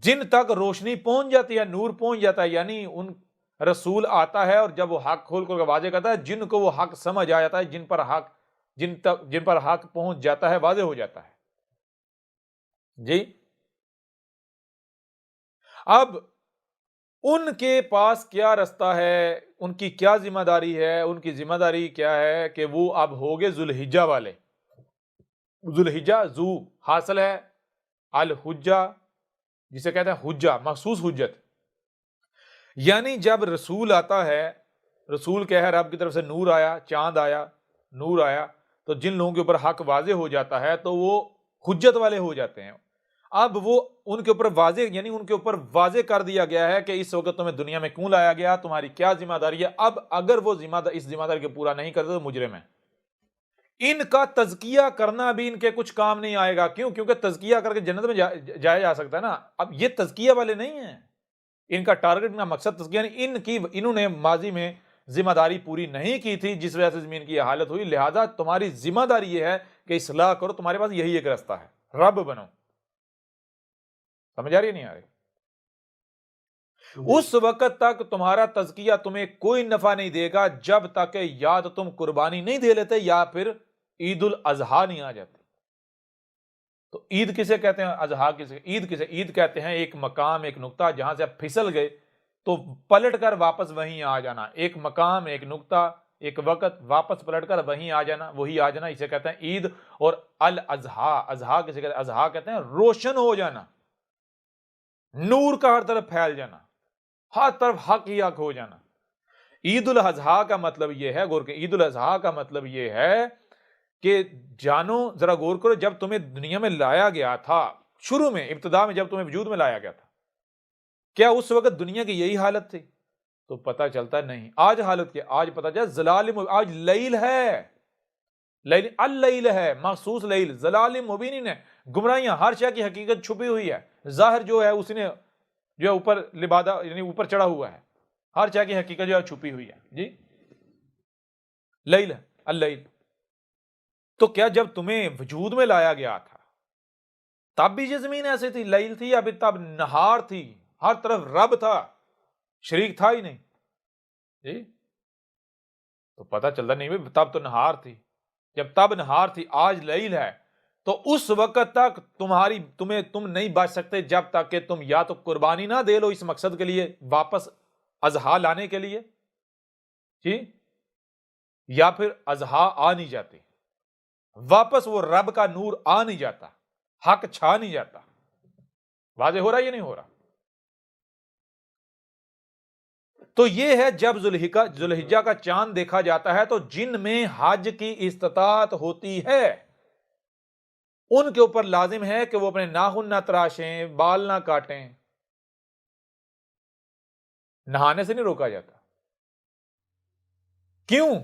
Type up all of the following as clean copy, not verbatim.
جن تک روشنی پہنچ جاتی ہے، نور پہنچ جاتا ہے، یعنی ان رسول آتا ہے اور جب وہ حق کھول کر واضح کرتا ہے، جن کو وہ حق سمجھ آ جاتا ہے، جن پر حق پہنچ جاتا ہے، واضح ہو جاتا ہے. جی اب ان کے پاس کیا رستہ ہے، ان کی کیا ذمہ داری ہے؟ ان کی ذمہ داری کیا ہے کہ وہ اب ہوگے ذوالحجہ والے. ذوالحجہ ذو حاصل ہے، الحجہ جسے کہتے ہیں حجہ، مخصوص حجت. یعنی جب رسول آتا ہے، رسول کیا ہے، رب کی طرف سے نور آیا، چاند آیا، نور آیا، تو جن لوگوں کے اوپر حق واضح ہو جاتا ہے تو وہ حجت والے ہو جاتے ہیں. اب وہ ان کے اوپر واضح، یعنی ان کے اوپر واضح کر دیا گیا ہے کہ اس وقت تمہیں دنیا میں کیوں لایا گیا، تمہاری کیا ذمہ داری ہے. اب اگر وہ اس ذمہ داری کو پورا نہیں کرتے تو مجرم ہیں. ان کا تزکیہ کرنا بھی ان کے کچھ کام نہیں آئے گا. کیوں؟ کیونکہ تزکیہ کر کے جنت میں جایا جا سکتا ہے نا. اب یہ تزکیہ والے نہیں ہیں، ان کا ٹارگٹ، ان کا مقصد تزکیہ نہیں. انہوں نے ماضی میں ذمہ داری پوری نہیں کی تھی جس وجہ سے زمین کی یہ حالت ہوئی. لہذا تمہاری ذمہ داری یہ ہے کہ اصلاح کرو. تمہارے پاس یہی ایک راستہ ہے، رب بنو. سمجھ آ رہی نہیں آ رہی؟ اس وقت تک تمہارا تزکیہ تمہیں کوئی نفع نہیں دے گا جب تک کہ یا تو تم قربانی نہیں دے لیتے یا پھر عید الاضحیٰ نہیں آ جاتی. تو عید کسے کہتے ہیں، اضحیٰ کسے، عید کہتے ہیں ایک مقام، ایک نقطہ جہاں سے آپ پھسل گئے تو پلٹ کر واپس وہیں آ جانا. ایک مقام، ایک نقطہ، ایک وقت، واپس پلٹ کر وہیں آ جانا، وہی آ جانا، اسے کہتے ہیں عید. اور الاضحیٰ، اضحیٰ کسے کہتے ہیں، اضحیٰ کہتے ہیں روشن ہو جانا، نور کا ہر طرف پھیل جانا، ہر طرف حق ہی حق ہو جانا. عید الاضحیٰ کا مطلب یہ ہے، غور کریں، عید الاضحیٰ کا مطلب یہ ہے کہ جانو، ذرا غور کرو، جب تمہیں دنیا میں لایا گیا تھا، شروع میں، ابتدا میں، جب تمہیں وجود میں لایا گیا تھا، کیا اس وقت دنیا کی یہی حالت تھی؟ تو پتہ چلتا نہیں. آج حالت کیا؟ آج پتہ چلا ظلال، آج لیل ہے، لیل، اللیل ہے، مخصوص لیل، ظلال مبین ہے، گمراہیاں، ہر شے کی حقیقت چھپی ہوئی ہے. ظاہر جو ہے اس نے جو ہے اوپر لبادہ، یعنی اوپر چڑھا ہوا ہے، ہر شے کی حقیقت جو ہے چھپی ہوئی ہے. جی لیل ہے، اللیل. تو کیا جب تمہیں وجود میں لایا گیا تھا تب بھی یہ زمین ایسے تھی، لیل تھی، یا پھر تب نہار تھی، ہر طرف رب تھا، شریک تھا ہی نہیں؟ جی تو پتہ چلتا نہیں بھائی، تب تو نہار تھی. جب تب نہار تھی، آج لیل ہے، تو اس وقت تک تم نہیں بچ سکتے جب تک کہ تم یا تو قربانی نہ دے لو اس مقصد کے لیے، واپس اضحیٰ لانے کے لیے، جی، یا پھر اضحیٰ آ نہیں جاتی، واپس وہ رب کا نور آ نہیں جاتا، حق چھا نہیں جاتا. واضح ہو رہا ہے یا نہیں ہو رہا؟ تو یہ ہے جب ذوالحجہ کا چاند دیکھا جاتا ہے تو جن میں حج کی استطاعت ہوتی ہے ان کے اوپر لازم ہے کہ وہ اپنے ناخن نہ تراشیں، بال نہ کاٹیں. نہانے سے نہیں روکا جاتا. کیوں؟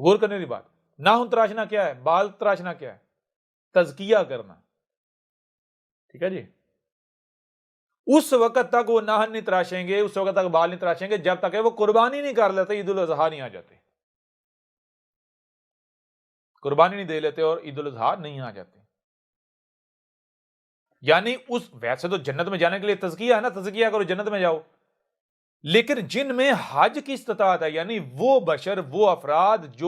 غور کرنے کی بات. ناخن تراشنا کیا ہے؟ بال تراشنا کیا ہے؟ تزکیہ کرنا. ٹھیک ہے جی. اس وقت تک وہ ناخن نہیں تراشیں گے، اس وقت تک بال نہیں تراشیں گے جب تک کہ وہ قربانی نہیں کر لیتے، عید الاضحیٰ نہیں آ جاتے، قربانی نہیں دے لیتے اور عید الاضحیٰ نہیں آ جاتے. یعنی ویسے تو جنت میں جانے کے لیے تزکیہ ہے نا، تزکیہ کرو جنت میں جاؤ، لیکن جن میں حج کی استطاعت ہے، یعنی وہ بشر، وہ افراد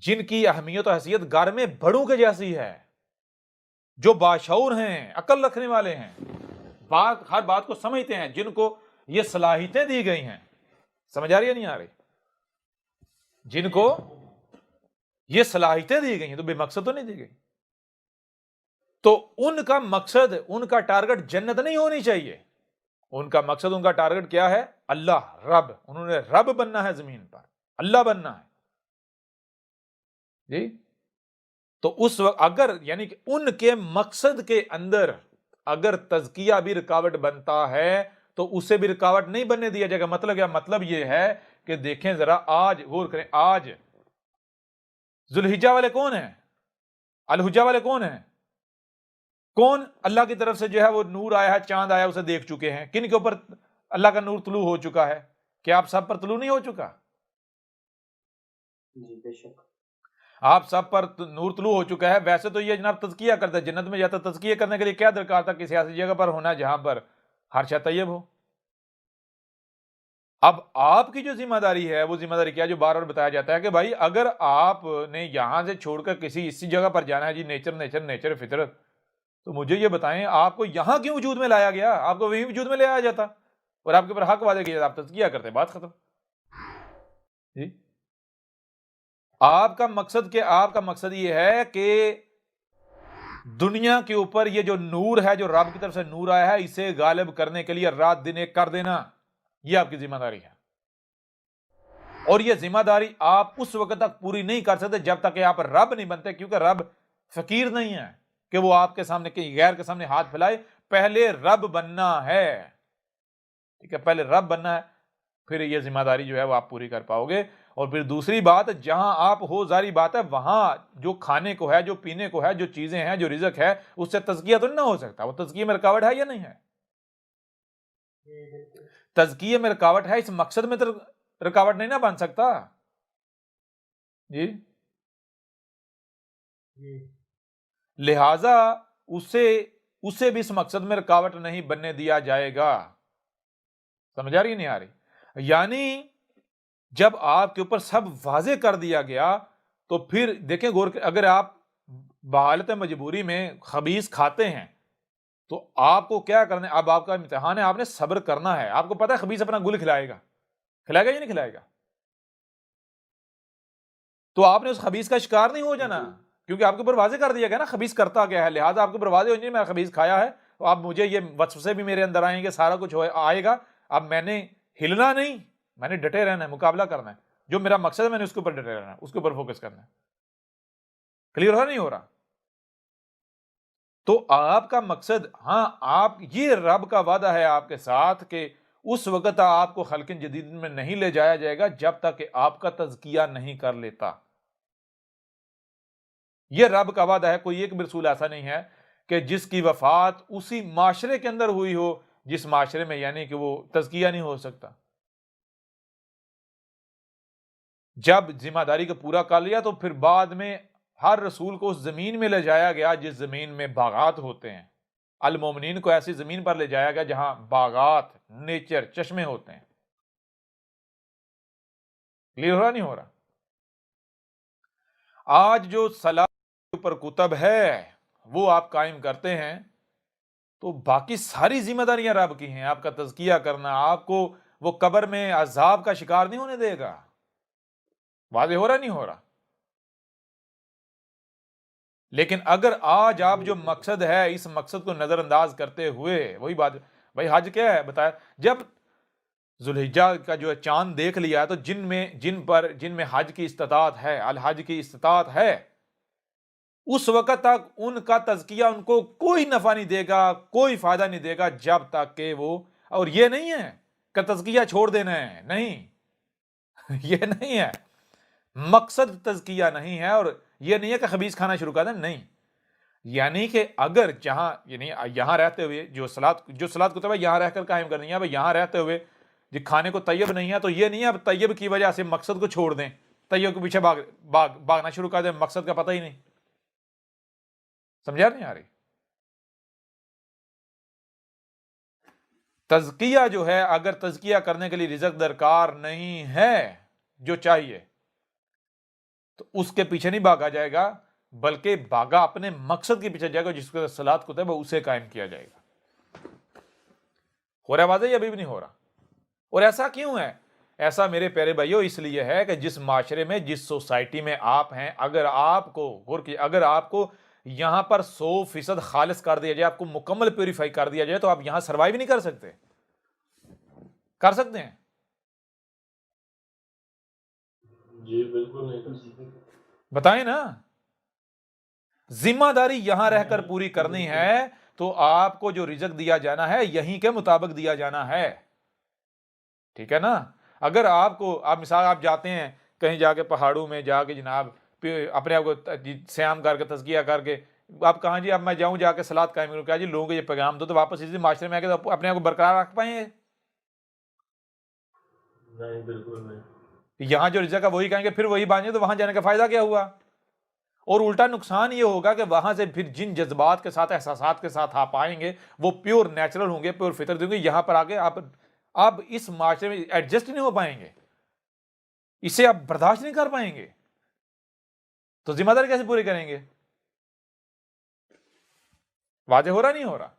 جن کی اہمیت و حیثیت گھر میں بڑوں کے جیسی ہے، جو باشعور ہیں، عقل رکھنے والے ہیں، ہر بات کو سمجھتے ہیں، جن کو یہ صلاحیتیں دی گئی ہیں. سمجھ آ رہی ہے نہیں آ رہی؟ جن کو یہ صلاحیتیں دی گئی ہیں تو بے مقصد تو نہیں دی گئی. تو ان کا مقصد، ان کا ٹارگٹ جنت نہیں ہونی چاہیے. ان کا مقصد، ان کا ٹارگٹ کیا ہے؟ اللہ، رب. انہوں نے رب بننا ہے زمین پر، اللہ بننا ہے. جی تو اس وقت اگر، یعنی کہ ان کے مقصد کے اندر اگر تزکیہ بھی رکاوٹ بنتا ہے تو اسے بھی رکاوٹ نہیں بننے دیا جائے گا. مطلب کیا؟ مطلب یہ ہے کہ دیکھیں ذرا، آج غور کریں، آج ذوالحجہ والے کون ہیں؟ الحجہ والے کون ہیں؟ کون اللہ کی طرف سے جو ہے وہ نور آیا ہے، چاند آیا، اسے دیکھ چکے ہیں؟ کن کے اوپر اللہ کا نور طلوع ہو چکا ہے؟ کیا آپ سب پر طلوع نہیں ہو چکا؟ جی بے شک. آپ سب پر نور طلوع ہو چکا ہے، ویسے تو یہ جناب تزکیہ کرتا ہے، جنت میں جاتا تزکیہ کرنے کے لیے کیا درکار تھا؟ کسی ایسی جگہ پر ہونا جہاں پر ہر شے طیب ہو۔ اب آپ کی جو ذمہ داری ہے وہ ذمہ داری کیا ہے؟ جو بار بار بتایا جاتا ہے کہ بھائی اگر آپ نے یہاں سے چھوڑ کر کسی اسی جگہ پر جانا ہے، جی نیچر نیچر نیچر فطرت، تو مجھے یہ بتائیں آپ کو یہاں کیوں وجود میں لایا گیا؟ آپ کو وہیں وجود میں لے آیا جاتا اور آپ کے اوپر حق وعدے کیا جاتا، آپ تزکیہ کرتے، بات ختم۔ جی آپ کا مقصد یہ ہے کہ دنیا کے اوپر یہ جو نور ہے، جو رب کی طرف سے نور آیا ہے، اسے غالب کرنے کے لیے رات دن ایک کر دینا، یہ آپ کی ذمہ داری ہے۔ اور یہ ذمہ داری آپ اس وقت تک پوری نہیں کر سکتے جب تک کہ آپ رب نہیں بنتے، کیونکہ رب فقیر نہیں ہے کہ وہ آپ کے سامنے کہیں غیر کے سامنے ہاتھ پھیلائے۔ پہلے رب بننا ہے، ٹھیک ہے، پہلے رب بننا ہے، پھر یہ ذمہ داری جو ہے وہ آپ پوری کر پاؤ گے۔ اور پھر دوسری بات، جہاں آپ ہو ظاہری بات ہے وہاں جو کھانے کو ہے، جو پینے کو ہے، جو چیزیں ہیں، جو رزق ہے، اس سے تزکیہ تو نہ ہو سکتا۔ وہ تزکیے میں رکاوٹ ہے یا نہیں ہے؟ تزکیے میں رکاوٹ ہے، اس مقصد میں تو رکاوٹ نہیں نہ بن سکتا۔ جی لہذا اسے بھی اس مقصد میں رکاوٹ نہیں بننے دیا جائے گا۔ سمجھ آ رہی نہیں آ رہی؟ یعنی جب آپ کے اوپر سب واضح کر دیا گیا تو پھر دیکھیں غور، اگر آپ بحالت مجبوری میں خبیث کھاتے ہیں تو آپ کو کیا کرنا ہے؟ اب آپ کا امتحان ہے، آپ نے صبر کرنا ہے۔ آپ کو پتہ ہے خبیث اپنا گل کھلائے گا یا نہیں کھلائے گا؟ تو آپ نے اس خبیث کا شکار نہیں ہو جانا، کیونکہ آپ کے اوپر واضح کر دیا گیا نا خبیث کرتا کیا ہے، لہٰذا آپ کے اوپر واضح ہو جائے میں خبیث کھایا ہے، تو اب مجھے یہ وسوسے بھی میرے اندر آئیں گے، سارا کچھ آئے گا، اب میں نے ہلنا نہیں، میں نے ڈٹے رہنا ہے، مقابلہ کرنا ہے، جو میرا مقصد ہے میں نے اس کے اوپر ڈٹے رہنا ہے، اس کے اوپر فوکس کرنا ہے۔ کلیئر ہو نہیں ہو رہا؟ تو آپ کا مقصد، ہاں آپ، یہ رب کا وعدہ ہے آپ کے ساتھ کہ اس وقت آپ کو خلق جدید میں نہیں لے جایا جائے گا جب تک کہ آپ کا تزکیہ نہیں کر لیتا۔ یہ رب کا وعدہ ہے۔ کوئی ایک بھی رسول ایسا نہیں ہے کہ جس کی وفات اسی معاشرے کے اندر ہوئی ہو جس معاشرے میں یعنی کہ وہ تزکیہ نہیں ہو سکتا۔ جب ذمہ داری کو پورا کر لیا تو پھر بعد میں ہر رسول کو اس زمین میں لے جایا گیا جس زمین میں باغات ہوتے ہیں۔ المومنین کو ایسی زمین پر لے جایا گیا جہاں باغات، نیچر، چشمے ہوتے ہیں۔ کلیئر ہو رہا نہیں ہو رہا؟ آج جو صلاح کے اوپر کتب ہے وہ آپ قائم کرتے ہیں تو باقی ساری ذمہ داریاں رب کی ہیں۔ آپ کا تزکیہ کرنا آپ کو وہ قبر میں عذاب کا شکار نہیں ہونے دے گا۔ واضح ہو رہا نہیں ہو رہا؟ لیکن اگر آج آپ جو مقصد ہے اس مقصد کو نظر انداز کرتے ہوئے، وہی بات بھائی حج کیا ہے بتایا، جب ذوالحجہ کا جو ہے چاند دیکھ لیا تو جن میں حج کی استطاعت ہے، الحج کی استطاعت ہے، اس وقت تک ان کا تزکیہ ان کو کوئی نفع نہیں دے گا، کوئی فائدہ نہیں دے گا جب تک کہ وہ، اور یہ نہیں ہے کہ تزکیہ چھوڑ دینا ہے، نہیں یہ نہیں ہے، مقصد تزکیہ نہیں ہے، اور یہ نہیں ہے کہ خبیث کھانا شروع کر دیں، نہیں، یعنی کہ اگر جہاں یعنی یہاں رہتے ہوئے جو صلاۃ کتب ہے یہاں رہ کر قائم کرنی ہے، اب یہاں رہتے ہوئے جی کھانے کو طیب نہیں ہے تو یہ نہیں ہے اب طیب کی وجہ سے مقصد کو چھوڑ دیں، طیب کے پیچھے بھاگنا شروع کر دیں، مقصد کا پتہ ہی نہیں۔ سمجھا نہیں آ رہی؟ تزکیہ جو ہے، اگر تزکیہ کرنے کے لیے رزق درکار نہیں ہے جو چاہیے تو اس کے پیچھے نہیں بھاگا جائے گا، بلکہ بھاگا اپنے مقصد کے پیچھے جائے گا جس کو صلاۃ کتب ہے، اسے قائم کیا جائے گا۔ ہو رہا واضح یا ابھی بھی نہیں ہو رہا؟ اور ایسا کیوں ہے؟ ایسا میرے پیارے بھائیو اس لیے ہے کہ جس معاشرے میں، جس سوسائٹی میں آپ ہیں، اگر آپ کو غور کیجیے، اگر آپ کو یہاں پر 100% خالص کر دیا جائے، آپ کو مکمل پیوریفائی کر دیا جائے تو آپ یہاں سروائیو نہیں کر سکتے؟ کر سکتے ہیں؟ جی بالکل نہیں کر سکتے۔ بتائیں نا، ذمہ داری یہاں رہ کر پوری کرنی ہے تو آپ کو جو رزق دیا جانا ہے یہیں کے مطابق دیا جانا ہے، ٹھیک ہے نا؟ اگر آپ کو، آپ مثال آپ جاتے ہیں کہیں جا کے پہاڑوں میں جا کے جناب اپنے آپ کو سیام کر کے تزکیہ کر کے، آپ کہاں جی اب میں جاؤں جا کے صلاۃ قائم کروں، کیا جی لوگوں کو یہ پیغام دو تو واپس اسی معاشرے میں آ کے تو اپنے آپ کو برقرار رکھ پائیں گے؟ نہیں بالکل نہیں۔ یہاں جو رزق ہے وہی کہیں گے پھر وہی باندھیں تو وہاں جانے کا فائدہ کیا ہوا؟ اور الٹا نقصان یہ ہوگا کہ وہاں سے پھر جن جذبات کے ساتھ احساسات کے ساتھ آپ آئیں گے وہ پیور نیچرل ہوں گے، پیور فطرت ہوں گے، یہاں پر آگے آپ اس معاشرے میں ایڈجسٹ نہیں ہو پائیں گے، اسے آپ برداشت نہیں کر پائیں گے، تو ذمہ داری کیسے پوری کریں گے؟ واضح ہو رہا نہیں ہو رہا؟